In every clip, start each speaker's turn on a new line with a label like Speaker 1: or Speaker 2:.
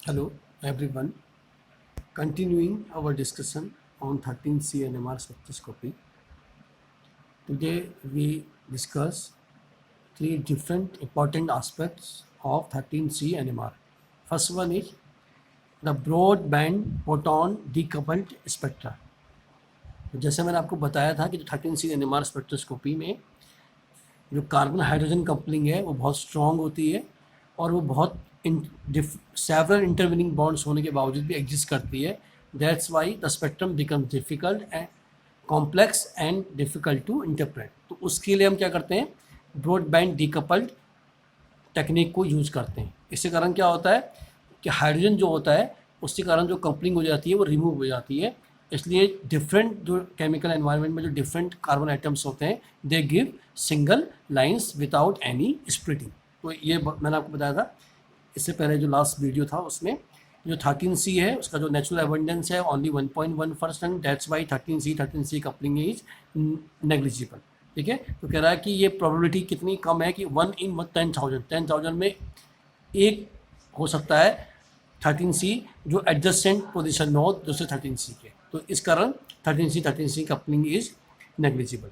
Speaker 1: Hello everyone, continuing our discussion on 13C NMR spectroscopy. Today we discuss three different important aspects of 13C NMR. First one is the broadband photon decoupled spectra. जैसे मैंने आपको बताया था कि जो 13C NMR spectroscopy में जो carbon hydrogen coupling है वो बहुत स्ट्रॉन्ग होती है और वो बहुत सेवरल इंटरविनिंग बॉन्ड्स होने के बावजूद भी एग्जिस्ट करती है. That's why the spectrum become difficult and complex and difficult to interpret. तो उसके लिए हम क्या करते हैं, ब्रॉडबैंड डिकपल्ड टेक्निक को यूज़ करते हैं. इसके कारण क्या होता है कि हाइड्रोजन जो होता है उसके कारण जो कपलिंग हो जाती है वो रिमूव हो जाती है. इसलिए डिफरेंट जो केमिकल एनवायरनमेंट में जो डिफरेंट कार्बन आइटम्स होते हैं they give single lines without any splitting. तो ये मैंने आपको बताया था इससे पहले जो लास्ट वीडियो था उसमें. जो 13C है उसका जो नेचुरल एबंडेंस है only 1.1%. That's why 13C coupling is negligible. ठीक है, तो कह रहा है कि ये प्रोबेबिलिटी कितनी कम है कि 1 in 10,000 में एक हो सकता है 13C जो एडजस्टेंट पोजिशन में हो दूसरे 13C के. तो इस कारण 13C कपलिंग इज नेग्लिजिबल.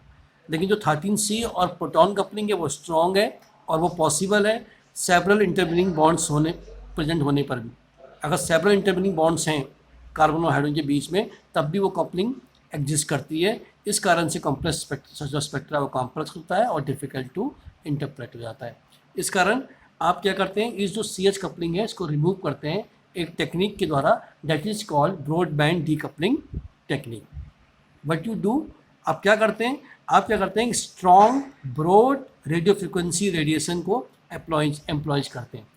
Speaker 1: लेकिन जो 13C और प्रोटॉन कपलिंग है वो स्ट्रॉन्ग है और वो पॉसिबल है सेवरल इंटरविनिंग बॉन्ड्स होने प्रेजेंट होने पर भी. अगर सेवरल इंटरविनिंग बॉन्ड्स हैं कार्बन और हाइड्रोजन के बीच में तब भी वो कपलिंग एग्जिस्ट करती है. इस कारण से कॉम्प्लेक्स जो स्पेक्ट्रा वो कॉम्प्लेक्स होता है और डिफिकल्ट टू इंटरप्रेट हो जाता है. इस कारण आप क्या करते हैं, इस जो CH कपलिंग है इसको रिमूव करते हैं एक टेक्निक के द्वारा. That is called broadband decoupling technique. What you do, आप क्या करते हैं strong broad radio frequency radiation को एम्प्लॉयज करते हैं.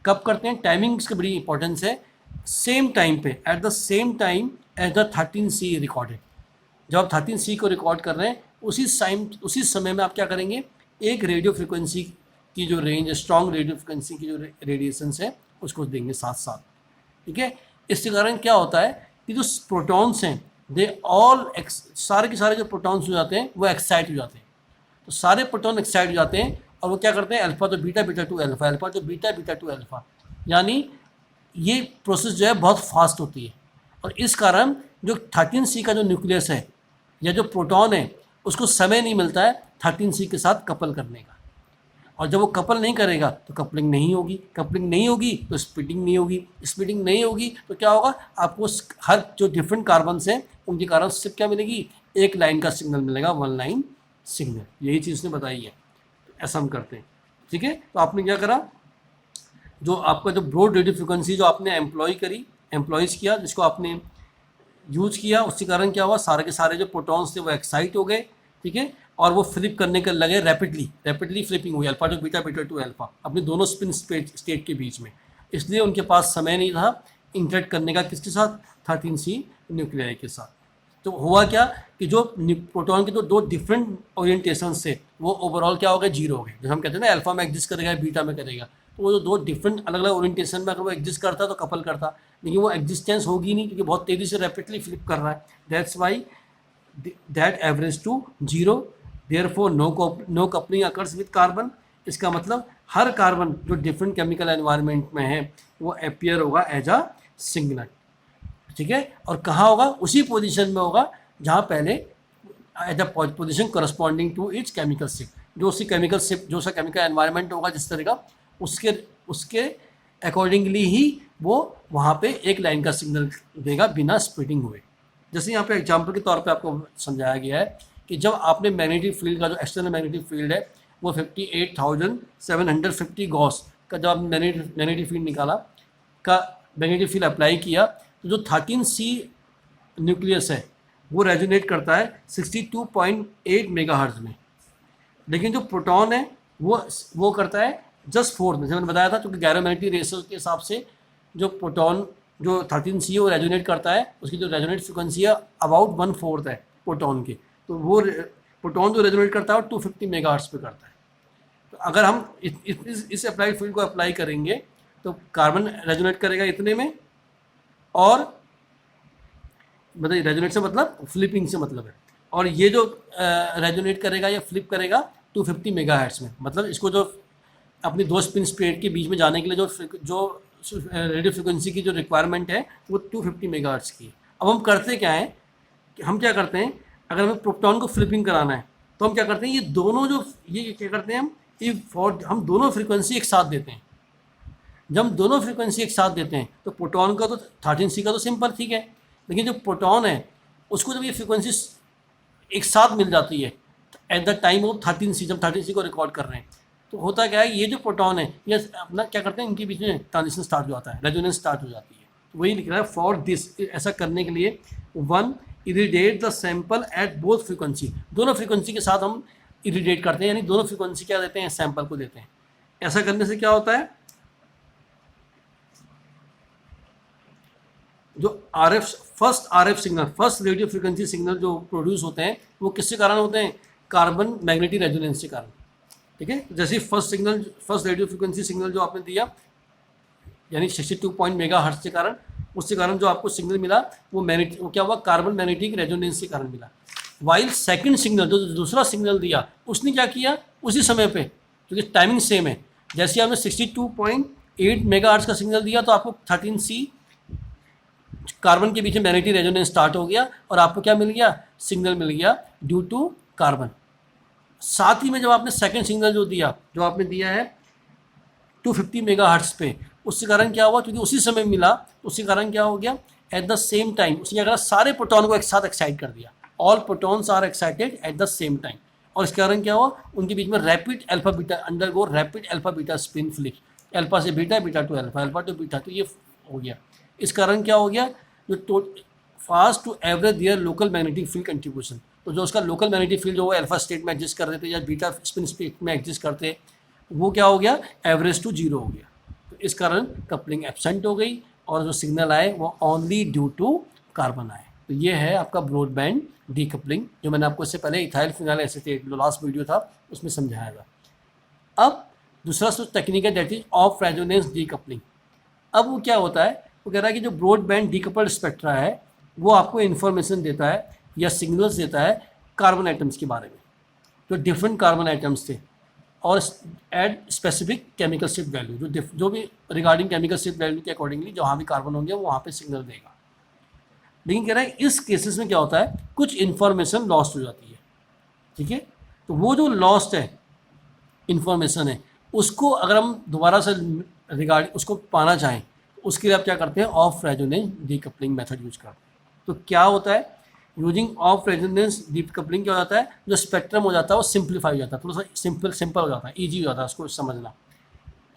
Speaker 1: कब करते हैं, टाइमिंग्स की बड़ी इंपॉर्टेंस है. सेम टाइम पे at the same time as the 13C recorded. जब आप 13C को रिकॉर्ड कर रहे हैं उसी समय में आप क्या करेंगे, एक रेडियो फ्रिक्वेंसी की जो रेंज है, स्ट्रॉन्ग रेडियो फ्रिक्वेंसी की जो रेडिएशंस है उसको देंगे साथ साथ. ठीक है, इसके कारण क्या होता है कि जो प्रोटॉन्स हैं दे ऑल सारे के सारे जो प्रोटॉन्स हो जाते हैं वो एक्साइट हो जाते हैं. तो सारे प्रोटॉन एक्साइट हो जाते हैं और वो क्या करते हैं, अल्फा तो beta, beta to alpha, alpha तो बीटा, बीटा टू अल्फा. यानी ये प्रोसेस जो है बहुत फास्ट होती है. और इस कारण जो 13C का जो न्यूक्लियस है या जो प्रोटॉन है उसको समय नहीं मिलता है 13C के साथ कपल करने का. और जब वो कपल नहीं करेगा तो कपलिंग नहीं होगी तो स्प्लिटिंग नहीं होगी तो क्या होगा, आपको हर जो डिफरेंट कार्बन्स हैं उनके कारण सिर्फ क्या मिलेगी, एक लाइन का सिग्नल मिलेगा, वन लाइन सिग्नल. यही चीज़ ने बताई है. ऐसा हम करते हैं. ठीक है, तो आपने क्या करा, जो आपका जो ब्रॉड रेडियो फ्रिक्वेंसी जो आपने एम्प्लॉयज़ किया, जिसको आपने यूज़ किया, उसके कारण क्या हुआ, सारे के सारे जो प्रोटॉन्स थे वो एक्साइट हो गए. ठीक है, और वो फ्लिप करने के लगे, रैपिडली फ्लिपिंग हुई alpha to beta, beta to alpha अपने दोनों स्पिन स्टेट के बीच में. इसलिए उनके पास समय नहीं था इंटरेक्ट करने का किसके साथ, 13C न्यूक्लियाई के साथ. तो हुआ क्या कि जो प्रोटॉन के तो दो डिफरेंट ओरिएंटेशन थे वो ओवरऑल क्या हो गए, जीरो हो गए. जैसे हम कहते हैं ना अल्फा में एग्जिस्ट करेगा बीटा में करेगा, तो वो जो दो डिफरेंट अलग अलग ओरिएंटेशन में अगर वो एग्जिस्ट करता तो कपल करता, लेकिन वो एग्जिस्टेंस होगी नहीं क्योंकि बहुत तेज़ी से रैपिडली फ्लिप कर रहा है. That's why that average to zero. Therefore no coupling occurs with carbon. इसका मतलब हर कार्बन जो डिफरेंट केमिकल एनवायरनमेंट में है वो अपीयर होगा एज अ सिग्नल. ठीक है, और कहाँ होगा, उसी पोजीशन में होगा जहाँ पहले as a position corresponding to its chemical shift. जो सा केमिकल एनवायरनमेंट होगा जिस तरह का उसके अकॉर्डिंगली ही वो वहाँ पे एक लाइन का सिग्नल देगा बिना स्प्लिटिंग हुए. जैसे यहाँ पे एग्जांपल के तौर पे आपको समझाया गया है कि जब आपने मैग्नेटिक फील्ड का जो एक्सटर्नल मैग्नेटिक फील्ड है वो 58,750 गॉस का जब आपने मैग्नेटिक फील्ड निकाला का मैग्नेटिक फील्ड अप्लाई किया तो जो 13C न्यूक्लियस है वो रेजोनेट करता है 62.8 मेगाहर्ट्ज में. लेकिन जो प्रोटॉन है वो करता है जस्ट फोर्थ में. जैसे मैंने बताया था क्योंकि गैरोमैग्नेटिक रेशो के हिसाब से जो प्रोटॉन जो 13C है वो रेजोनेट करता है, उसकी जो रेजोनेट फ्रिक्वेंसी है अबाउट 1/4 है प्रोटॉन की. तो वो प्रोटॉन जो रेजोनेट करता है वो 250 मेगाहर्ट्ज पे करता है. तो अगर हम इस अप्लाइड फील्ड को अप्लाई करेंगे तो कार्बन रेजोनेट करेगा इतने में, और बताइए रेजोनेट से मतलब फ्लिपिंग से मतलब है, और ये जो रेजोनेट करेगा या फ्लिप करेगा 250 मेगाहर्ट्ज में. मतलब इसको जो अपनी दो स्पिन स्टेट के बीच में जाने के लिए जो रेडियो फ्रिक्वेंसी की जो रिक्वायरमेंट है वो 250 मेगाहर्ट्ज़ की है। अब हम करते क्या है कि हम क्या करते हैं, अगर हमें प्रोटॉन को फ्लिपिंग कराना है तो हम क्या करते हैं, ये दोनों जो ये क्या करते हैं हम दोनों फ्रिक्वेंसी एक साथ देते हैं। जब हम दोनों फ्रिक्वेंसी एक साथ देते हैं तो प्रोटॉन का तो 13C का तो सिंपल ठीक है, लेकिन जो प्रोटॉन है उसको जब ये फ्रिक्वेंसी एक साथ मिल जाती है at the time of 13C, जब 13C को रिकॉर्ड कर रहे हैं, तो होता क्या है, ये जो प्रोटॉन है ये अपना क्या करते हैं, इनके बीच में ट्रांजिशन स्टार्ट हो जाता है, रेजोनेंस स्टार्ट हो जाती है। तो वही लिख रहा है फॉर दिस, ऐसा करने के लिए one irradiate the sample at both frequency, दोनों फ्रिक्वेंसी के साथ हम इरिडेट करते हैं, यानी दोनों फ्रिक्वेंसी क्या देते हैं, सैंपल को देते हैं। ऐसा करने से क्या होता है, जो first RF signal, first radio frequency signal जो प्रोड्यूस होते हैं वो किसके कारण होते हैं, कार्बन मैग्नेटिक रेजोनेंस के कारण। ठीक है, जैसे फर्स्ट रेडियो फ्रिक्वेंसी सिग्नल जो आपने दिया यानी 62 मेगाहर्ट्ज़ के कारण, उसके कारण जो आपको सिग्नल मिला वो क्या हुआ, कार्बन मैग्नेटिक रेजोनेंस के कारण मिला। वाइल सेकंड सिग्नल जो दूसरा सिग्नल दिया उसने क्या किया, उसी समय पे, क्योंकि टाइमिंग सेम है, जैसे आपने 62.8 मेगाहर्ट्ज़ का सिग्नल दिया तो आपको 13C कार्बन के बीच में मैग्नेटिक रेजोनेंस स्टार्ट हो गया और आपको क्या मिल गया, सिग्नल मिल गया ड्यू टू कार्बन। साथ ही में जब आपने सेकंड सिग्नल जो आपने दिया है 250 मेगाहर्ट्ज़ पे, उसके कारण क्या हुआ, क्योंकि उसी समय मिला, उसके कारण क्या हो गया, एट द सेम टाइम उसने क्या करा, सारे प्रोटॉन को एक साथ एक्साइट कर दिया, all protons are excited at the same time, और इसके कारण क्या हुआ, उनके बीच में rapid alpha beta undergo rapid alpha beta spin flip, alpha से beta, beta to alpha, alpha to beta, तो ये हो गया। इस कारण क्या हो गया, जो fast to average their local magnetic field contribution, तो जो उसका लोकल मैग्नेटिक फील्ड जो वो अल्फा स्टेट में एडजस्ट कर देते या बीटा स्पिन स्टेट में एडजस्ट करते, वो क्या हो गया, एवरेज टू जीरो हो गया। तो इस कारण कपलिंग एब्सेंट हो गई और जो सिग्नल आए वो ओनली ड्यू टू कार्बन आए। तो ये है आपका ब्रॉडबैंड डीकपलिंग, जो मैंने आपको इससे पहले इथाइल फिनाइल एसीटेट जो लास्ट वीडियो था उसमें समझाया था। अब दूसरा टेक्निक है that is of resonance decoupling. अब वो क्या होता है, वो कह रहा है कि जो ब्रॉडबैंड डीकपल्ड स्पेक्ट्रा है वो आपको इन्फॉर्मेशन देता है या सिग्नल्स देता है कार्बन आइटम्स के बारे में, जो डिफरेंट कार्बन आइटम्स थे, और and specific chemical shift value, जो भी रिगार्डिंग केमिकल शिफ्ट वैल्यू के अकॉर्डिंगली जहाँ भी कार्बन होंगे वो वहाँ पे सिग्नल देगा। लेकिन कह रहा है इस केसेस में क्या होता है, कुछ इन्फॉर्मेशन लॉस्ट हो जाती है। ठीक है, तो वो जो लॉस्ट है इन्फॉर्मेशन है उसको अगर हम दोबारा से उसको पाना चाहें तो उसके लिए आप क्या करते हैं, of resonance decoupling method use करते हैं। तो क्या होता है, यूजिंग ऑफ रेजोनेंस डीकपलिंग क्या हो जाता है, जो स्पेक्ट्रम हो जाता है वो सिंप्लीफाई हो जाता है, थोड़ा सा सिंपल हो जाता है, ईजी हो जाता है उसको समझना।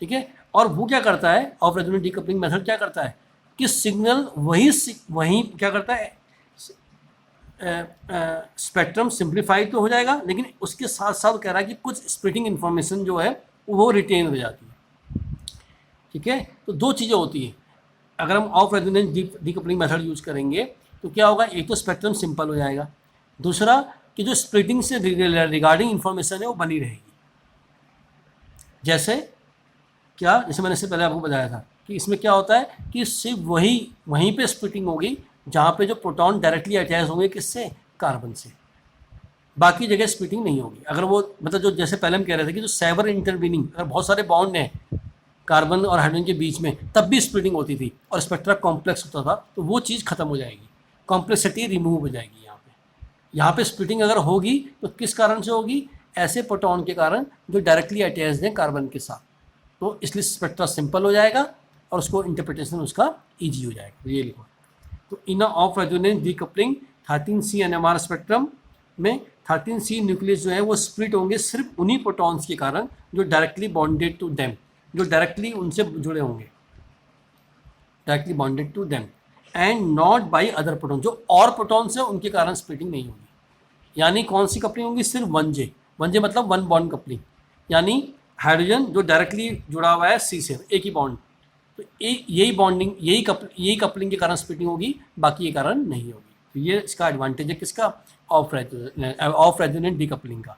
Speaker 1: ठीक है, और वो क्या करता है, ऑफ रेजोनेंस डीकपलिंग मेथड क्या करता है कि सिग्नल वही क्या करता है, स्पेक्ट्रम सिंप्लीफाई तो हो जाएगा लेकिन उसके साथ साथ कह रहा है कि कुछ स्प्लिटिंग इन्फॉर्मेशन जो है वो रिटेन हो जाती है। ठीक है, तो दो चीज़ें होती हैं अगर हम of resonance decoupling method use करेंगे तो क्या होगा, एक तो स्पेक्ट्रम सिंपल हो जाएगा, दूसरा कि जो स्प्लिटिंग से रिगार्डिंग इन्फॉर्मेशन है वो बनी रहेगी। जैसे मैंने इससे पहले आपको बताया था कि इसमें क्या होता है कि सिर्फ वहीं पे स्प्लिटिंग होगी जहाँ पे जो प्रोटॉन डायरेक्टली अटैच होंगे किससे, कार्बन से, बाकी जगह स्प्लिटिंग नहीं होगी। अगर वो मतलब जो जैसे पहले हम कह रहे थे कि जो सेवर इंटरवीनिंग, अगर बहुत सारे बॉन्ड हैं कार्बन और हाइड्रोजन के बीच में तब भी स्प्लिटिंग होती थी और स्पेक्ट्रा कॉम्प्लेक्स होता था, तो वो चीज़ खत्म हो जाएगी, कॉम्प्लेक्सिटी रिमूव हो जाएगी। यहाँ पे स्प्लिटिंग अगर होगी तो किस कारण से होगी, ऐसे प्रोटॉन के कारण जो डायरेक्टली अटैच्ड हैं कार्बन के साथ, तो इसलिए स्पेक्ट्रा सिंपल हो जाएगा और उसको इंटरप्रिटेशन उसका ईजी हो जाएगा। ये लिखो, तो in off resonance decoupling 13C NMR spectrum में 13C न्यूक्लियस जो है वो स्प्लिट होंगे सिर्फ उन्हीं प्रोटॉन्स के कारण जो डायरेक्टली बॉन्डेड टू देम, जो डायरेक्टली उनसे जुड़े होंगे, directly bonded to them, and not by other proton, जो और प्रोटॉन्स हैं उनके कारण स्प्लिटिंग नहीं होगी। यानी कौन सी कपलिंग होगी, सिर्फ 1J मतलब वन बॉन्ड कपलिंग, यानी हाइड्रोजन जो डायरेक्टली जुड़ा हुआ है C से, एक ही बॉन्ड, तो यही कपलिंग के कारण स्प्लिटिंग होगी, बाकी ये कारण नहीं होगी। तो ये इसका एडवांटेज है किसका, ऑफ रेजोनेंस डीकपलिंग का।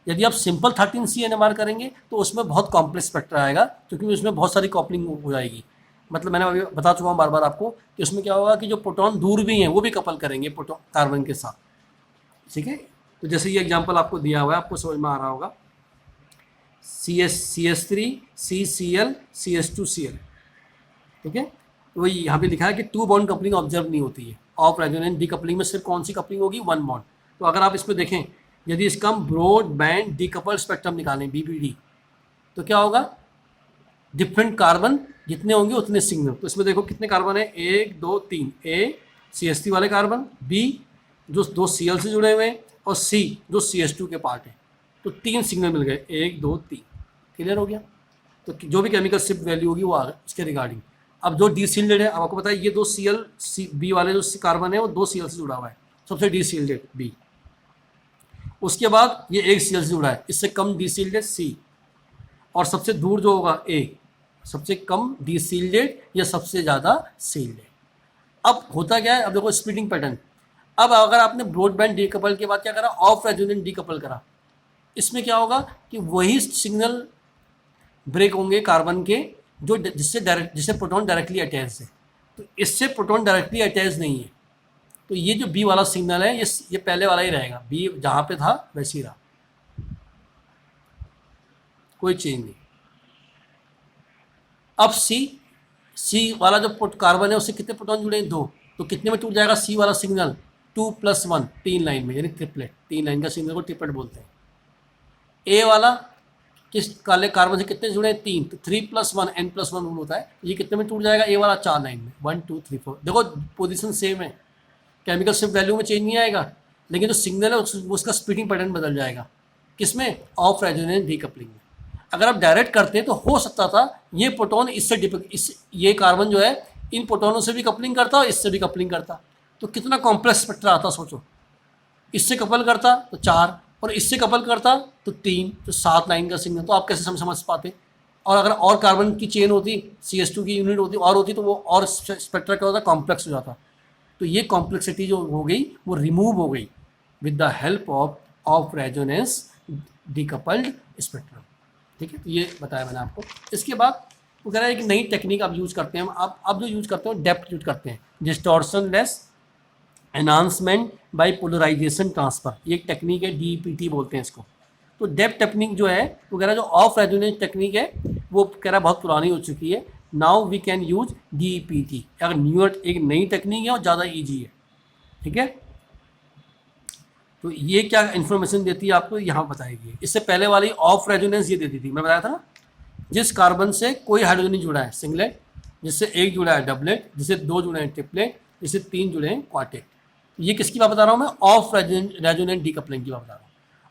Speaker 1: यदि आप सिंपल 13C NMR करेंगे तो उसमें बहुत कॉम्प्लेक्स स्पेक्ट्रा आएगा, क्योंकि उसमें बहुत सारी कपलिंग हो जाएगी। मतलब मैंने अभी बता चुका हूँ बार बार आपको कि उसमें क्या होगा कि जो प्रोटॉन दूर भी हैं वो भी कपल करेंगे प्रोटॉन कार्बन के साथ। ठीक है, तो जैसे ये एग्जांपल आपको दिया हुआ है, आपको समझ में आ रहा होगा, CS3 CCl CS2Cl, ठीक है, तो वही यहाँ पे लिखा है कि 2 बॉन्ड कपलिंग ऑब्जर्व नहीं होती है। ऑफ रेजोनेंस डीकपलिंग में सिर्फ कौन सी कपलिंग होगी, 1 बॉन्ड। तो अगर आप इसमें देखें, यदि इसका हम ब्रॉड बैंड डीकपल्ड स्पेक्ट्रम निकालें BBD, तो क्या होगा, डिफरेंट कार्बन जितने होंगे उतने सिग्नल। तो इसमें देखो कितने कार्बन है, 1 2 3, ए CH3 वाले कार्बन, B जो 2 Cl से जुड़े हुए हैं, और C जो CH2 के पार्ट है। तो 3 सिग्नल मिल गए, 1 2 3। क्लियर हो गया। तो जो भी केमिकल शिफ्ट वैल्यू होगी वो आ गई इसके रिगार्डिंग। अब जो डीसील्डेड है, अब आपको पता है ये 2 Cl B वाले जो कार्बन है वो 2 Cl से जुड़ा हुआ है, सबसे डीसील्डेड B। उसके बाद ये 1 Cl से जुड़ा है, इससे कम डीसील्डेड C, और सबसे दूर जो होगा A, सबसे कम डीसील्डेड या सबसे ज़्यादा सील्डेड। अब होता क्या है, अब देखो स्प्लिटिंग पैटर्न। अब अगर आपने ब्रॉडबैंड डीकपल के बाद क्या करा, ऑफ रेजोनेंट डीकपल करा, इसमें क्या होगा कि वही सिग्नल ब्रेक होंगे कार्बन के जो जिससे प्रोटॉन डायरेक्टली अटैच है। तो इससे प्रोटॉन डायरेक्टली अटैच नहीं है, तो ये जो B वाला सिग्नल है ये पहले वाला ही रहेगा, B जहाँ पे था वैसे ही रहा, कोई चेंज नहीं। अब C वाला जो कार्बन है उससे कितने प्रोटॉन जुड़े हैं, 2। तो कितने में टूट जाएगा C वाला सिग्नल, 2 + 1, 3 लाइन में, यानी ट्रिपलेट। 3 लाइन का सिग्नल को ट्रिपलेट बोलते हैं। A वाला किस काले कार्बन से कितने जुड़े हैं, 3, तो 3 + 1 n+1 रूल होता है। ये कितने में टूट जाएगा, A वाला 4 लाइन में, 1 2 3 4। देखो पोजीशन सेम है, केमिकल शिफ्ट वैल्यू में चेंज नहीं आएगा, लेकिन जो सिग्नल है उसका स्प्लिटिंग पैटर्न बदल जाएगा। किसमें, ऑफ रेजोनेंस डीकपलिंग में। अगर आप डायरेक्ट करते तो हो सकता था ये प्रोटॉन ये कार्बन जो है इन प्रोटॉनों से भी कपलिंग करता और इससे भी कपलिंग करता, तो कितना कॉम्प्लेक्स स्पेक्ट्रा आता सोचो। इससे कपल करता तो 4, और इससे कपल करता तो 3, तो 7 लाइन का सिग्नल। तो आप कैसे समझ पाते। और अगर और कार्बन की चेन होती, CH2 की यूनिट होती तो वो और स्पेक्ट्रा क्या होता, कॉम्प्लेक्स हो जाता। तो ये कॉम्प्लेक्सिटी जो हो गई वो रिमूव हो गई with the help of resonance decoupled spectrum. ठीक है, तो ये बताया मैंने आपको। इसके बाद वो कह रहा है कि नई टेक्निक आप यूज़ करते हैं, आप जो यूज़ करते हो डेप्थ यूज करते हैं, distortionless enhancement by polarization transfer. ये एक टेक्निक है, DEPT बोलते हैं इसको। तो डेप्थ टेक्निक जो है वो कह रहा है जो ऑफ रेजोनेंस टेक्निक है वो कह रहा है बहुत पुरानी हो चुकी है, now we can use DEPT। अगर न्यूअर एक नई टेक्निक है और ज़्यादा ईजी है। ठीक है, तो ये क्या इन्फॉर्मेशन देती है आपको, यहाँ बताएगी। इससे पहले वाली ऑफ रेजोनेंस ये देती थी, मैं बताया था ना, जिस कार्बन से कोई हाइड्रोजन नहीं जुड़ा है सिंगलेट, जिससे 1 जुड़ा है डबलेट, जिससे 2 जुड़े हैं ट्रिपलेट, जिससे 3 जुड़े हैं क्वार्टेट। ये किसकी बात बता रहा हूँ मैं, ऑफ रेजोनेंस डीकपलिंग की बात बता रहा हूँ।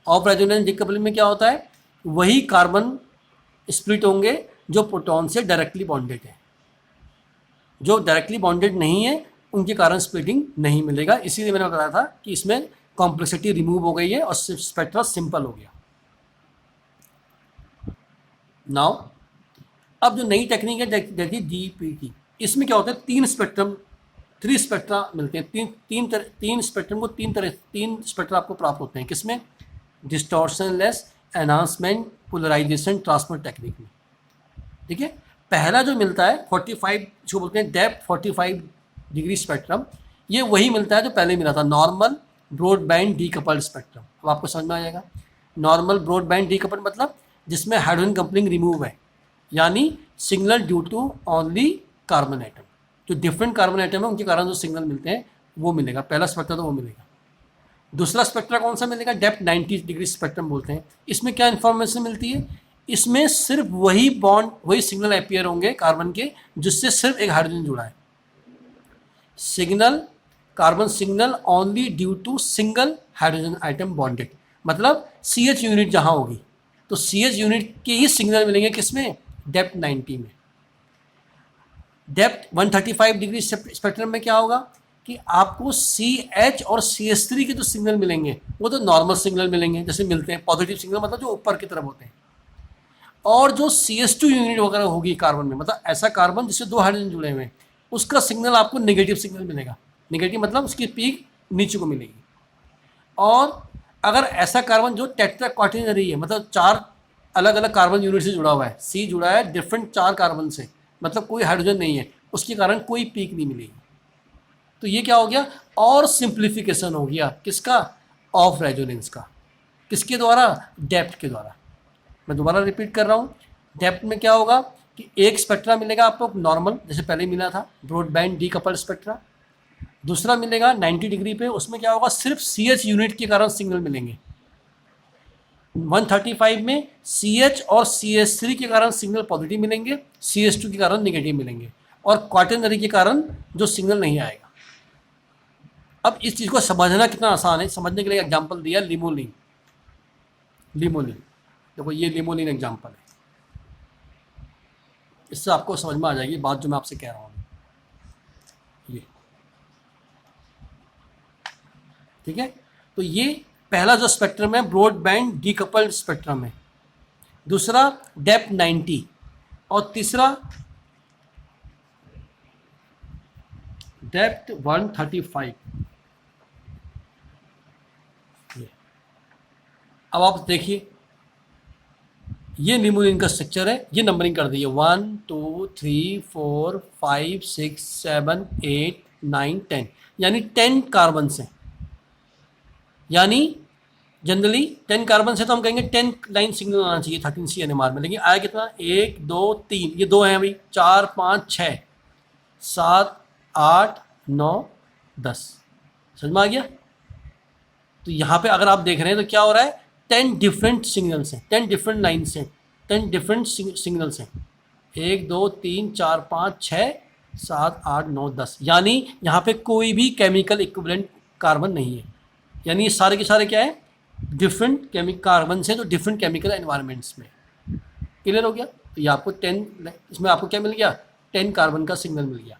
Speaker 1: ऑफ रेजोनेंस डीकपलिंग में क्या होता है, वही कार्बन स्प्लिट होंगे जो प्रोटॉन से डायरेक्टली बॉन्डेड है। जो डायरेक्टली बॉन्डेड नहीं है उनके कारण स्प्लिटिंग नहीं मिलेगा। इसीलिए मैंने बताया था कि इसमें कॉम्प्लेक्सिटी रिमूव हो गई है और स्पेक्ट्रा सिंपल हो गया। नाउ अब जो नई टेक्निक है देखिए DEPT, इसमें क्या होता है, 3 स्पेक्ट्रा मिलते हैं। तीन स्पेक्ट्रम को 3 स्पेक्ट्रा आपको प्राप्त होते हैं। किसमें, distortionless enhancement polarization transfer technique में। ठीक है, पहला जो मिलता है 45 जो बोलते हैं डेप्थ 45 डिग्री स्पेक्ट्रम, ये वही मिलता है जो पहले मिला था, नॉर्मल ब्रॉडबैंड डीकपल्ड स्पेक्ट्रम। अब आपको समझ में आ जाएगा, नॉर्मल ब्रॉडबैंड डीकपल्ड मतलब जिसमें हाइड्रोजन कपलिंग रिमूव है, यानी signal due to only carbon atom. जो डिफरेंट कार्बन एटम है उनके कारण जो सिग्नल मिलते हैं वो मिलेगा, पहला स्पेक्ट्रा तो वो मिलेगा। दूसरा स्पेक्ट्रा कौन सा मिलेगा, डेप्थ 90 डिग्री स्पेक्ट्रम बोलते हैं। इसमें क्या इन्फॉर्मेशन मिलती है, इसमें सिर्फ वही बॉन्ड वही सिग्नल अपियर होंगे कार्बन के जिससे सिर्फ एक हाइड्रोजन जुड़ा है। Carbon signal only due to single hydrogen atom bonded, मतलब CH यूनिट जहाँ होगी तो CH यूनिट के ही सिग्नल मिलेंगे। किसमें, डेप्थ 90 में। डेप्थ 135 डिग्री स्पेक्ट्रम में क्या होगा कि आपको CH और CH3 के जो सिग्नल मिलेंगे वो तो नॉर्मल सिग्नल मिलेंगे, जैसे मिलते हैं पॉजिटिव सिग्नल, मतलब जो ऊपर की तरफ होते हैं। और जो CH2 यूनिट वगैरह होगी कार्बन में, मतलब ऐसा कार्बन जिससे 2 हाइड्रोजन जुड़े हुए हैं, उसका सिग्नल आपको नेगेटिव सिग्नल मिलेगा। नेगेटिव मतलब उसकी पीक नीचे को मिलेगी। और अगर ऐसा कार्बन जो टेट्रा क्वार्टिनरी है, मतलब 4 अलग अलग कार्बन यूनिट से जुड़ा हुआ है, C जुड़ा है डिफरेंट 4 कार्बन से, मतलब कोई हाइड्रोजन नहीं है, उसके कारण कोई पीक नहीं मिलेगी। तो ये क्या हो गया, और सिंप्लीफिकेशन हो गया किसका, ऑफ रेजोनेंस का। किसके द्वारा, डेप्थ के द्वारा। मैं दोबारा रिपीट कर रहा हूँ, डेप्थ में क्या होगा कि एक स्पेक्ट्रा मिलेगा आपको नॉर्मल, जैसे पहले मिला था ब्रॉडबैंड डीकपल्ड स्पेक्ट्रा। दूसरा मिलेगा 90 डिग्री पे, उसमें क्या होगा, सिर्फ CH यूनिट के कारण सिग्नल मिलेंगे। 135 में CH और CH3 के कारण सिग्नल पॉजिटिव मिलेंगे, CH2 के कारण नेगेटिव मिलेंगे, और क्वाटरनरी के कारण जो सिग्नल नहीं आएगा। अब इस चीज़ को समझना कितना आसान है, समझने के लिए एग्जांपल दिया लिमोलिन। लिमोलिन देखो, ये लिमोलिन एग्जांपल है, इससे आपको समझ में आ जाएगी बात जो मैं आपसे कह रहा हूँ। ये ठीक है, तो ये पहला जो स्पेक्ट्रम है ब्रॉडबैंड डीकपल्ड स्पेक्ट्रम है, दूसरा डेप्थ 90 और तीसरा डेप्थ 135। अब आप देखिए, ये लिमोलिन का स्ट्रक्चर है, ये नंबरिंग कर दी है 1 2 3 4 5 6 7 8 9 10, यानी 10 कार्बन हैं। यानी जनरली 10 कार्बन से तो हम कहेंगे 10 लाइन सिग्नल आना चाहिए 13C NMR में, लेकिन आया कितना, 1 2 3, ये 2 हैं अभी, 4 5 6 7 8 9 10। समझ में आ गया? तो यहाँ पे अगर आप देख रहे हैं तो क्या हो रहा है, 10 डिफरेंट सिग्नल्स हैं, 10 डिफरेंट लाइन्स हैं, 10 डिफरेंट सिग्नल्स हैं, 1 2 3 4 5 6 7 8 9 10। यानी यहाँ पे कोई भी केमिकल इक्विवेलेंट कार्बन नहीं है, यानी ये सारे के सारे क्या है, डिफरेंट केमिकल कार्बन से, तो डिफरेंट केमिकल एनवायरनमेंट्स में। क्लियर हो गया? तो ये आपको 10, इसमें आपको क्या मिल गया, 10 कार्बन का सिग्नल मिल गया।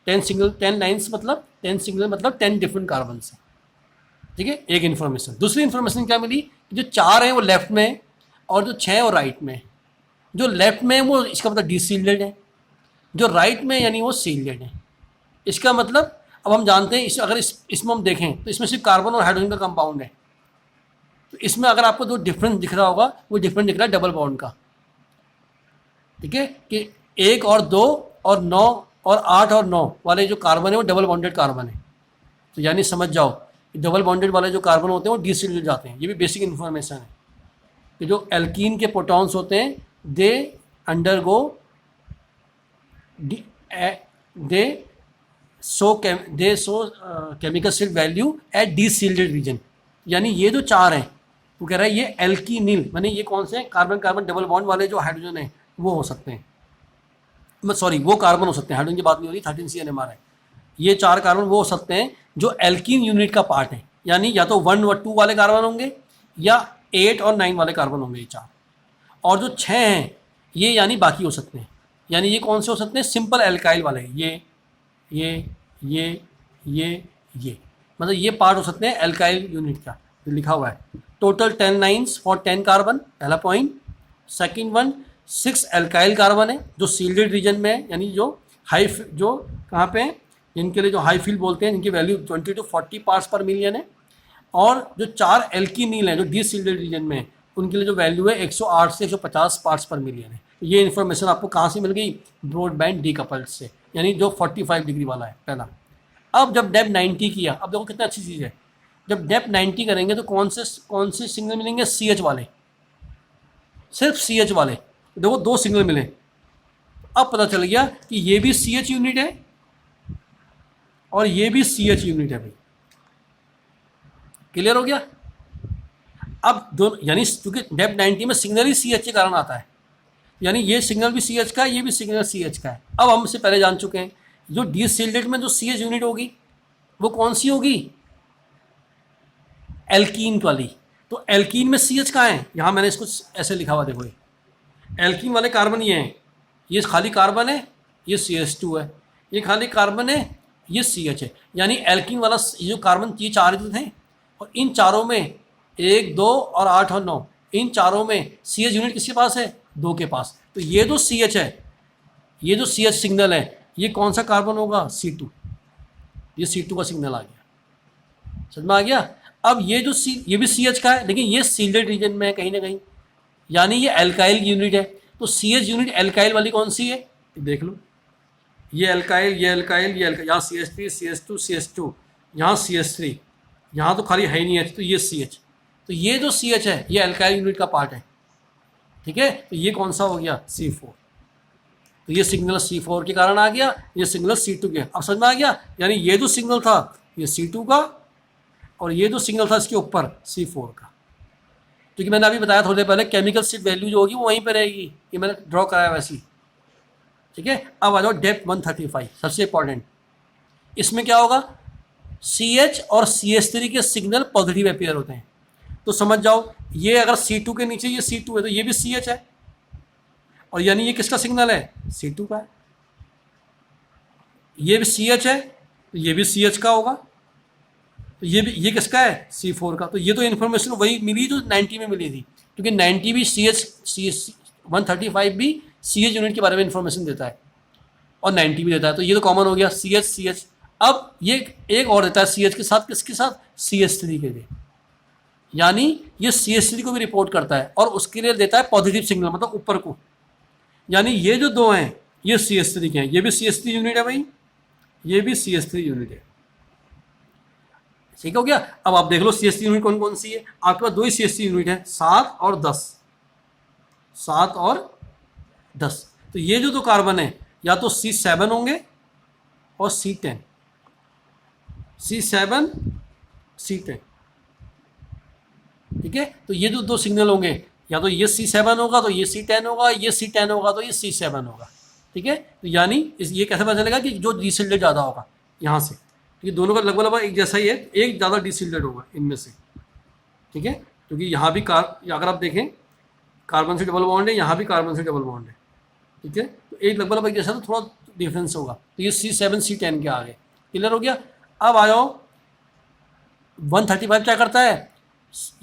Speaker 1: 10 लाइन्स मतलब 10 सिग्नल मतलब 10 डिफरेंट कार्बन से। ठीक है, एक इन्फॉर्मेशन। दूसरी इन्फॉर्मेशन क्या मिली, जो 4 है वो लेफ्ट में है और जो 6 है वो राइट में है। जो लेफ्ट में है वो इसका मतलब डीसील्डेड है, जो राइट में यानी वो सील्डेड है। इसका मतलब अब हम जानते हैं, अगर इसमें हम देखें तो इसमें सिर्फ कार्बन और हाइड्रोजन का कंपाउंड है, तो इसमें अगर आपको जो डिफरेंस दिख रहा होगा वो डिफरेंस दिख रहा है डबल बॉन्ड का। ठीक है, कि 1 और 2 और 9 और 8 और 9 वाले जो कार्बन है वो डबल बॉन्डेड कार्बन है। तो यानी समझ जाओ, डबल बॉन्डेड वाले जो कार्बन होते हैं वो डीसिल्डेड जाते हैं। ये भी बेसिक इन्फॉर्मेशन है कि जो एल्कीन के प्रोटॉन्स होते हैं they undergo they show chemical shield value at deshielded region. यानी ये जो 4 हैं वो कह रहा है ये एल्कीनिल, माने ये कौन से हैं, कार्बन कार्बन डबल बॉन्ड वाले जो हाइड्रोजन है वो हो सकते हैं, सॉरी वो कार्बन हो सकते हैं, हाइड्रोजन की बात नहीं हो रही, 13C NMR है। ये 4 कार्बन वो हो सकते हैं जो एल्कीन यूनिट का पार्ट है, यानी या तो 1 और 2 वाले कार्बन होंगे या 8 और 9 वाले कार्बन होंगे, ये 4। और जो 6 हैं ये यानी बाकी हो सकते हैं, यानी ये कौन से हो सकते हैं, सिंपल एल्काइल वाले, ये मतलब ये पार्ट हो सकते हैं एल्काइल यूनिट का, लिखा हुआ है। टोटल 10 लाइन्स फॉर 10 कार्बन, पहला point. Second one, 6 alkyl carbon है जो सील्डेड रीजन में है, यानी जो हाई, जो कहाँ पे हैं, जिनके लिए जो हाई फील्ड बोलते हैं, इनकी वैल्यू 20 to 40 पार्ट्स पर मिलियन है। और जो 4 एल्कीनिल हैं जो डीसिल्डेड रीजन में है, उनके लिए जो वैल्यू है 108 से 150 पार्ट्स पर मिलियन है। ये इन्फॉर्मेशन आपको कहाँ से मिल गई, ब्रॉडबैंड डीकपल्ड से, यानी जो 45 डिग्री वाला है पहला। अब जब डेप्थ 90 किया, अब देखो कितना अच्छी चीज़ है, जब डेप्थ 90 करेंगे तो कौन से सिग्नल मिलेंगे, CH वाले, सिर्फ CH वाले। देखो 2 सिग्नल मिले। अब पता चल गया कि ये भी CH यूनिट है और ये भी CH यूनिट है भाई। क्लियर हो गया? अब दोनों, यानी क्योंकि डेप्थ 90 में सिग्नल ही CH के कारण आता है, यानी ये सिग्नल भी CH का है, ये भी सिग्नल CH का है। अब हम इससे पहले जान चुके हैं जो डीसिल्डेड में जो CH यूनिट होगी वो कौन सी होगी, एल्कीन वाली। तो एल्कीन में CH कहाँ है, यहाँ मैंने इसको ऐसे लिखा हुआ, देखो ये एल्कीन वाले कार्बन ये हैं, ये खाली कार्बन है, ये CH2 है, ये खाली कार्बन है, ये CH है। यानी एल्कीन वाला ये जो कार्बन, ये 4 जो थे, और इन चारों में 1 2 और 8 और 9, इन चारों में CH यूनिट किसके पास है, 2 के पास। तो ये जो CH है, ये जो CH सिग्नल है, ये कौन सा कार्बन होगा, C2। ये C2 का सिग्नल आ गया, समझ में आ गया? अब ये जो ये भी CH का है, लेकिन ये सील्डेड रीजन में है कहीं ना कहीं, यानी ये एल्काइल यूनिट है। तो CH यूनिट एल्काइल वाली कौन सी है, देख लो, ये एल्काइल, ये एल्काइल, ये एल्काइल, यहाँ CH3 CH2 CH2, यहाँ CH3, यहाँ तो खाली है ही नहीं H, तो ये CH। तो ये जो CH है ये एल्काइल यूनिट का पार्ट है। ठीक है, तो ये कौन सा हो गया, C4। तो ये सिग्नल C4 के कारण आ गया, ये सिग्नल C2 के। अब समझ में आ गया, यानी ये जो सिग्नल था ये C2 का और ये जो सिग्नल था इसके ऊपर C4 का। क्योंकि मैंने अभी बताया थोड़ी देर पहले केमिकल स्टेट वैल्यू जो होगी वो वहीं पर रहेगी, ये मैंने ड्रॉ कराया वैसी। ठीक है, अब आ जाओ डेप्थ 135, सबसे इंपॉर्टेंट। इसमें क्या होगा, CH और CH3 के सिग्नल पॉजिटिव अपेयर होते हैं। तो समझ जाओ ये अगर C2 के नीचे ये C2 है तो ये भी CH है, और यानी ये किसका सिग्नल है, C2 का है। ये भी CH है तो ये भी CH का होगा, तो ये किसका है, C4 का। तो ये तो इन्फॉर्मेशन वही मिली जो 90 में मिली थी, क्योंकि 90 भी CH 135 भी CH यूनिट के बारे में इंफॉर्मेशन देता है और 90 भी देता है। तो ये तो कॉमन हो गया CH। अब ये एक और देता है CH के साथ, किसके साथ, CH3 के लिए। यानी ये CH3 को भी रिपोर्ट करता है और उसके लिए देता है पॉजिटिव सिग्नल, मतलब ऊपर को। यानी ये जो दो हैं ये CH3 के हैं, ये भी CH3 यूनिट है भाई, ये भी CH3 यूनिट है। ठीक हो गया। अब आप देख लो CH3 यूनिट कौन कौन सी है। आपके पास दो ही CH3 यूनिट है, 7 और 10, 7 और 10। तो ये जो दो कार्बन है या तो C7 होंगे और C10, C7 C10। ठीक है, तो ये जो दो सिग्नल होंगे, या तो ये C7 होगा तो ये C10 होगा, ये C10 होगा तो ये C7 होगा। ठीक है, तो यानी ये कैसे पता चलेगा कि जो डिसिल्डेट ज़्यादा होगा यहाँ से, क्योंकि दोनों का लगभग एक जैसा ही है, एक ज़्यादा डिसिल्डेट होगा इनमें से। ठीक है, क्योंकि यहाँ भी अगर आप देखें कार्बन से डबल बॉन्ड है, यहाँ भी कार्बन से डबल बॉन्ड है। ठीक है, तो एक लगभग एक जैसा, तो थोड़ा डिफरेंस होगा। तो ये C7 C10 के आगे। क्लियर हो गया। अब आ जाओ 135 क्या करता है,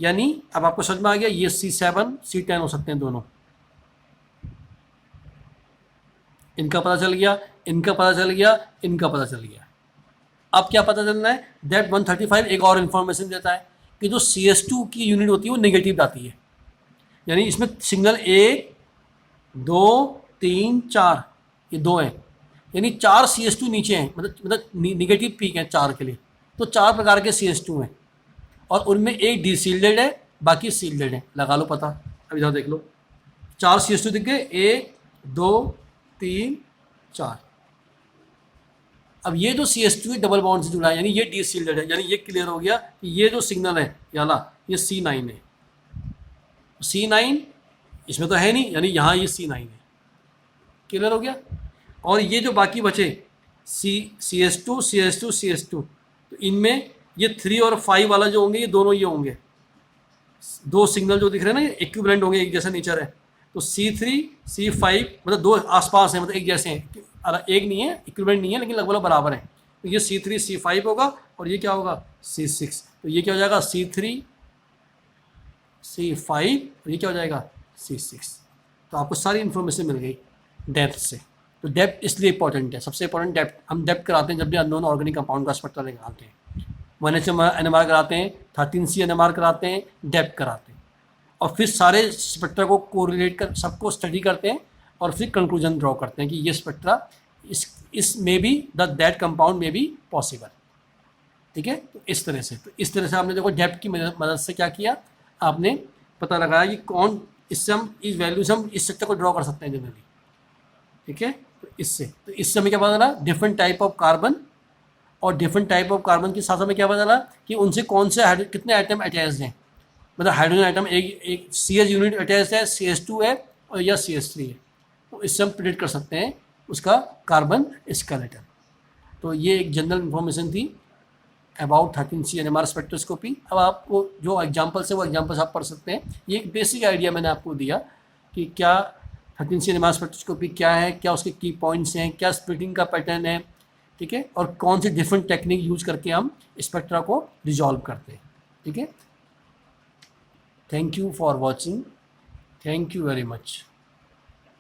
Speaker 1: यानी अब आपको समझ में आ गया, ये C7 C10 हो सकते हैं दोनों। इनका पता चल गया, इनका पता चल गया, इनका पता चल गया। अब क्या पता चलना है, दैट 135 एक और इन्फॉर्मेशन देता है कि जो CH2 की यूनिट होती है वो नेगेटिव आती है। यानी इसमें सिग्नल 1 2 3 4 ये दो हैं, यानी 4 CH2 नीचे हैं, मतलब निगेटिव पीक है 4 के लिए। तो 4 प्रकार के CH2 हैं और उनमें एक डिसील्डेड है, बाकी सील्डेड है। लगा लो पता। अब इधर देख लो, 4 CH2 दिख गए, 1 2 3 4। अब ये जो CH2 डबल बॉन्ड से जुड़ा है, यानी ये डिसील्डेड है। यानी ये क्लियर हो गया कि ये जो सिग्नल है याला ये C9 है। C9 इसमें तो है नहीं, यानी यहाँ ये C9 है। क्लियर हो गया। और ये जो बाकी बचे CH2 CH2 CH2, तो इनमें ये 3 और 5 वाला जो होंगे ये दोनों ये होंगे, दो सिग्नल जो दिख रहे हैं ना, इक्विवेलेंट होंगे, एक जैसा नेचर है। तो C3 C5 मतलब दो आसपास हैं, मतलब एक जैसे हैं, एक नहीं है, इक्विवेलेंट नहीं है, लेकिन लगभग बराबर है। तो ये C3 C5 होगा और ये क्या होगा C6। तो ये क्या हो जाएगा C3 C5 और ये क्या हो जाएगा C6। तो आपको सारी इन्फॉर्मेशन मिल गई डेप्थ से। तो डेप्थ इसलिए इंपॉर्टेंट है, सबसे इंपॉर्टेंट डेप्थ। हम डेप्थ कराते हैं जब भी अननोन ऑर्गेनिक कंपाउंड का स्पेक्ट्रा निकालते हैं। 1H NMR कराते हैं, 13C NMR कराते हैं, डेप्थ कराते हैं, और फिर सारे स्पेक्ट्रा को कोरिलेट कर सबको स्टडी करते हैं और फिर कंक्लूजन ड्रॉ करते हैं कि ये स्पेक्ट्रा इस मे बी दैट कंपाउंड में भी पॉसिबल। ठीक है, तो इस तरह से आपने देखो डेप्थ की मदद से क्या किया, आपने पता लगाया कि कौन, इससे हम इस वैल्यू से हम इस स्ट्रक्चर को ड्रॉ कर सकते हैं जनरली। ठीक है, तो इससे हमें क्या पता चला, डिफरेंट टाइप ऑफ कार्बन, और डिफरेंट टाइप ऑफ कार्बन के साथ हमें क्या पता चला कि उनसे कौन से कितने आइटम अटैच्ड हैं। मतलब हाइड्रोजन आइटम एक CH यूनिट अटैच्ड है, CH2 है और या CH3 है। तो इससे हम प्रिडिक्ट कर सकते हैं उसका कार्बन स्केलेटन। तो ये एक जनरल इन्फॉर्मेशन थी अबाउट 13C NMR स्पेक्ट्रोस्कोपी। अब आपको जो एग्जांपल्स है वो एग्जांपल्स आप पढ़ सकते हैं। ये एक बेसिक आइडिया मैंने आपको दिया कि क्या 13C NMR स्पेक्ट्रोस्कोपी क्या है, क्या उसके की पॉइंट्स हैं, क्या स्प्लिटिंग का पैटर्न है। ठीक है, और कौन सी डिफरेंट टेक्निक यूज करके हम स्पेक्ट्रा को रिजॉल्व करते हैं। ठीक है, thank you for watching, thank you very much.